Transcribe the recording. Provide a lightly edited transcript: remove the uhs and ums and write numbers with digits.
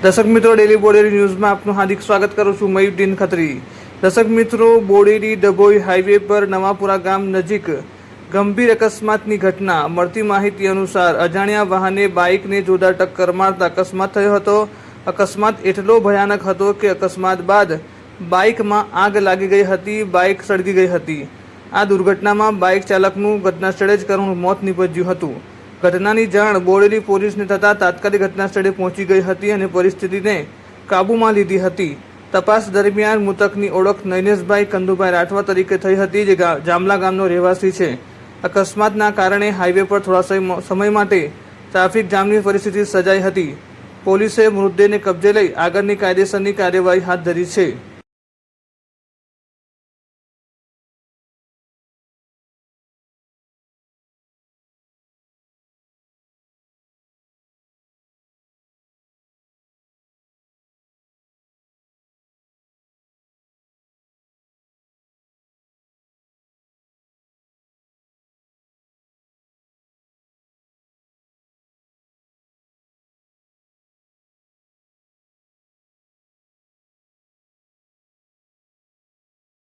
દર્શક મિત્રો, ડેલી બોડેલી ન્યૂઝમાં આપનું હાર્દિક સ્વાગત કરું છું. મયુદ્દીન ખત્રી. દર્શક મિત્રો, બોડેલી ડભોઈ હાઈવે પર નવાપુરા ગામ નજીક ગંભીર અકસ્માતની ઘટના. મળતી માહિતી અનુસાર અજાણ્યા વાહને બાઇકને જોરદાર ટક્કર મારતા અકસ્માત થયો હતો. અકસ્માત એટલો ભયાનક હતો કે અકસ્માત બાદ બાઇકમાં આગ લાગી ગઈ હતી. બાઇક સળગી ગઈ હતી. આ દુર્ઘટનામાં બાઇક ચાલકનું ઘટના સ્થળે જ કરુણ મોત નીપજ્યું હતું. ઘટનાની જાણ બોડેલી પોલીસને થતાં તાત્કાલિક ઘટના સ્થળે પહોંચી ગઈ હતી અને પરિસ્થિતિને કાબૂમાં લીધી હતી. તપાસ દરમિયાન મૃતકની ઓળખ નૈનેશભાઈ કંદુભાઈ રાઠવા તરીકે થઈ હતી, જે જામલા ગામનો રહેવાસી છે. અકસ્માતના કારણે હાઈવે પર થોડા સમય માટે ટ્રાફિક જામની પરિસ્થિતિ સર્જાઈ હતી. પોલીસે મૃતદેહને કબજે લઈ આગળની કાયદેસરની કાર્યવાહી હાથ ધરી છે.